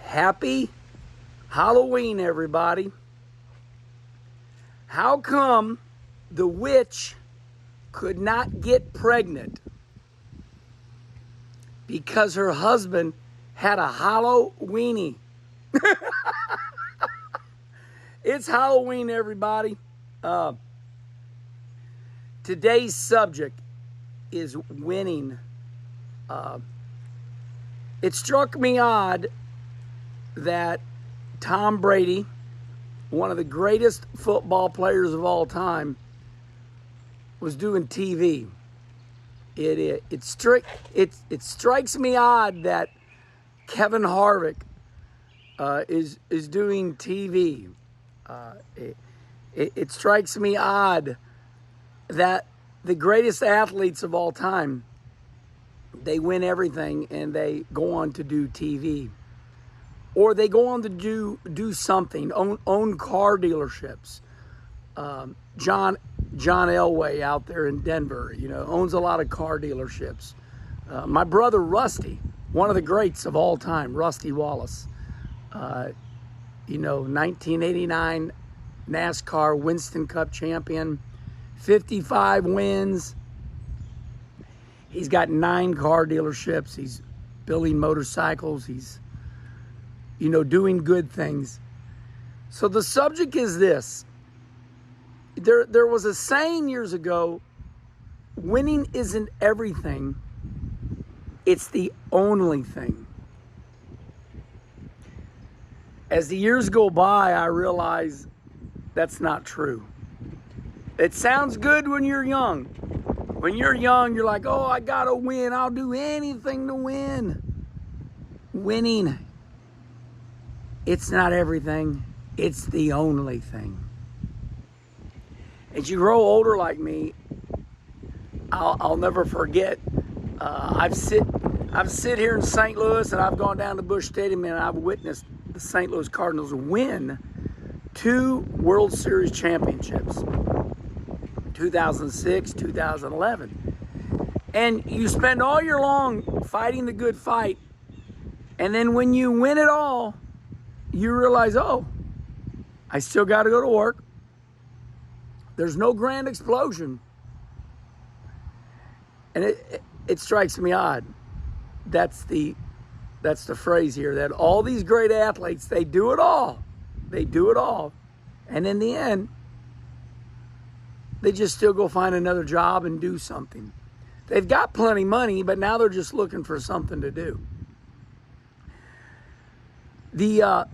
Happy Halloween, everybody. How come the witch could not get pregnant? Because her husband had a hollow weenie. It's Halloween, everybody. Today's subject is winning. It struck me odd that Tom Brady, one of the greatest football players of all time, was doing TV. It strikes me odd that Kevin Harvick is doing TV. It strikes me odd that the greatest athletes of all time, they win everything and they go on to do TV. Or they go on to do something, own car dealerships. John Elway out there in Denver, owns a lot of car dealerships. My brother Rusty, one of the greats of all time, Rusty Wallace. 1989 NASCAR Winston Cup champion, 55 wins. He's got 9 car dealerships. He's building motorcycles. He's doing good things. So the subject is this. There was a saying years ago, winning isn't everything, it's the only thing. As the years go by, I realize that's not true. It sounds good when you're young. When you're young, you're like, oh, I gotta win. I'll do anything to win. Winning, it's not everything, it's the only thing. As you grow older like me, I'll never forget. I've sit here in St. Louis, and I've gone down to Busch Stadium, and I've witnessed the St. Louis Cardinals win 2 World Series championships, 2006, 2011. And you spend all year long fighting the good fight, and then when you win it all, you realize, oh, I still got to go to work. There's no grand explosion. And it strikes me odd. That's the phrase here, that all these great athletes, they do it all. They do it all. And in the end, they just still go find another job and do something. They've got plenty of money, but now they're just looking for something to do. The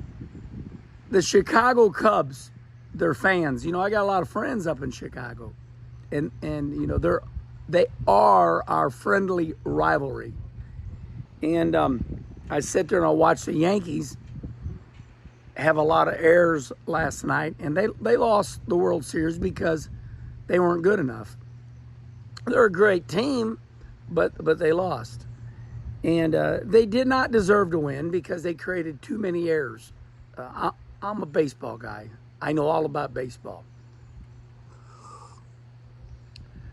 Chicago Cubs, their fans, I got a lot of friends up in Chicago, and they are our friendly rivalry. And I sit there and I watch the Yankees have a lot of errors last night, and they lost the World Series because they weren't good enough. They're a great team, but they lost. And they did not deserve to win because they created too many errors. I'm a baseball guy. I know all about baseball.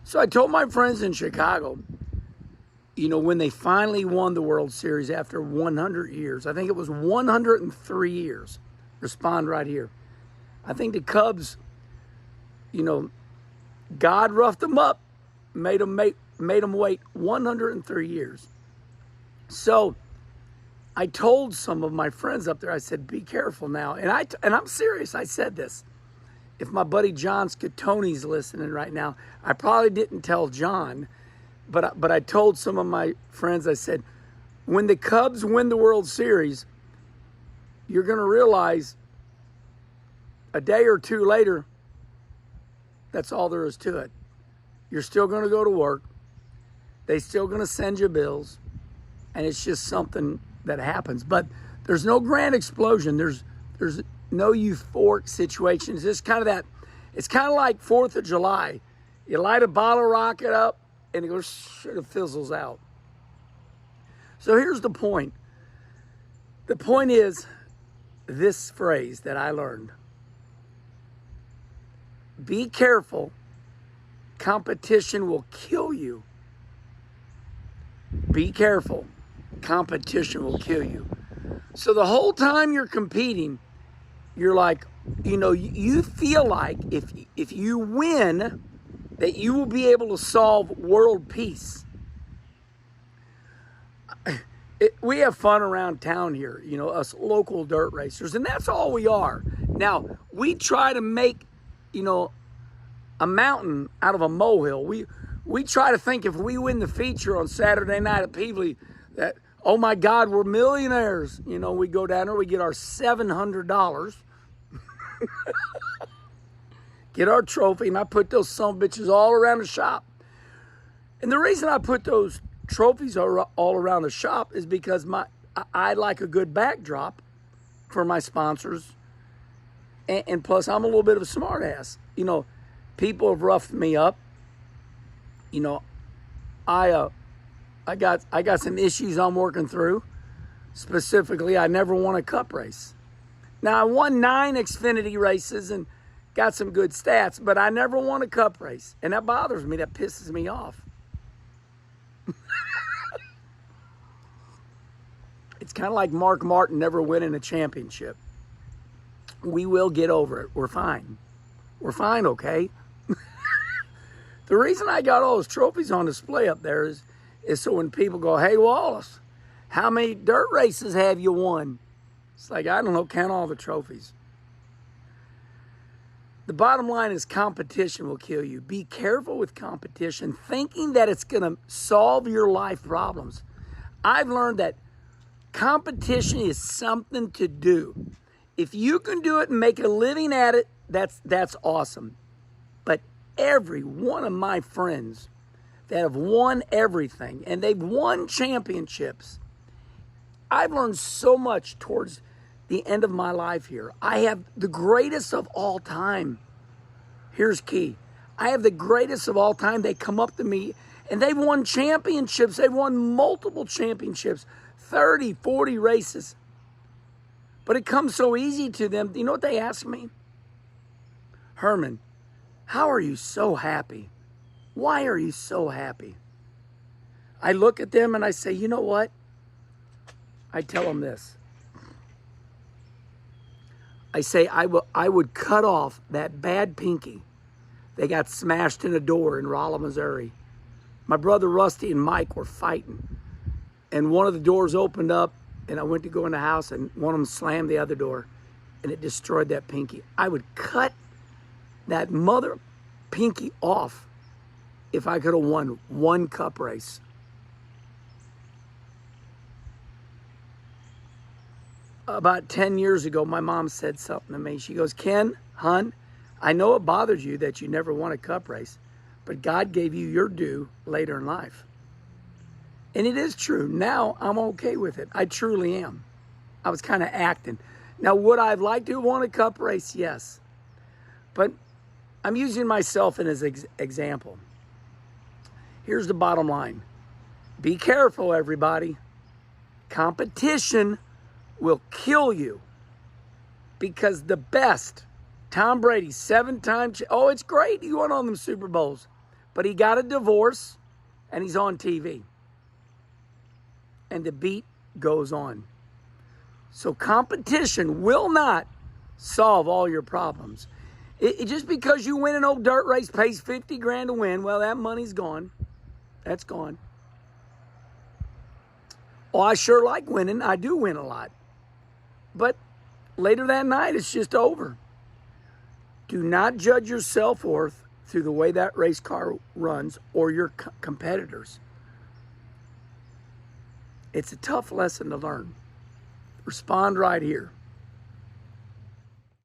So I told my friends in Chicago, when they finally won the World Series after 100 years, I think it was 103 years, respond right here. I think the Cubs, God roughed them up, made them wait 103 years. So I told some of my friends up there, I said, be careful now. And I'm serious. I said this. If my buddy John Scatoni's listening right now, I probably didn't tell John, but I told some of my friends, I said, when the Cubs win the World Series, you're going to realize a day or two later, that's all there is to it. You're still going to go to work. They're still going to send you bills. And it's just something that happens. But there's no grand explosion. There's no euphoric situation. It's just kind of that. It's kind of like 4th of July. You light a bottle rocket up, and it fizzles out. So here's the point. The point is this phrase that I learned. Be careful. Competition will kill you. Be careful. Competition will kill you. So the whole time you're competing, you're like, you feel like if you win, that you will be able to solve world peace. We have fun around town here, us local dirt racers, and that's all we are. Now, we try to make, a mountain out of a molehill. We try to think if we win the feature on Saturday night at Peevely that, oh my God, we're millionaires. We go down there, we get our $700, get our trophy, and I put those sumbitches all around the shop. And the reason I put those trophies all around the shop is because I like a good backdrop for my sponsors, and plus I'm a little bit of a smart ass. People have roughed me up. I got some issues I'm working through. Specifically, I never won a cup race. Now I won 9 Xfinity races and got some good stats, but I never won a cup race, and that bothers me. That pisses me off. It's kind of like Mark Martin never winning a championship. We will get over it. We're fine. We're fine, okay? The reason I got all those trophies on display up there is so when people go, hey, Wallace, how many dirt races have you won? It's like, I don't know, count all the trophies. The bottom line is competition will kill you. Be careful with competition, thinking that it's going to solve your life problems. I've learned that competition is something to do. If you can do it and make a living at it, that's awesome. But every one of my friends that have won everything, and they've won championships, I've learned so much towards the end of my life here. I have the greatest of all time. Here's key. I have the greatest of all time. They come up to me, and they've won championships. They've won multiple championships, 30, 40 races. But it comes so easy to them. You know what they ask me? Herman, how are you so happy? Why are you so happy? I look at them and I say, you know what? I tell them this. I say, I would cut off that bad pinky. They got smashed in a door in Rolla, Missouri. My brother Rusty and Mike were fighting. And one of the doors opened up, and I went to go in the house, and one of them slammed the other door, and it destroyed that pinky. I would cut that mother pinky off if I could have won one cup race. About 10 years ago, my mom said something to me. She goes, Ken, hon, I know it bothers you that you never won a cup race, but God gave you your due later in life. And it is true. Now I'm okay with it. I truly am. I was kind of acting. Now, would I have liked to have won a cup race? Yes. But I'm using myself as an example. Here's the bottom line. Be careful, everybody. Competition will kill you, because the best, Tom Brady, 7-time, oh, it's great. He won all them Super Bowls, but he got a divorce and he's on TV. And the beat goes on. So competition will not solve all your problems. Just because you win an old dirt race, pays 50 grand to win, well, that money's gone. That's gone. Oh, I sure like winning. I do win a lot. But later that night, it's just over. Do not judge your self-worth through the way that race car runs or your competitors. It's a tough lesson to learn. Respond right here.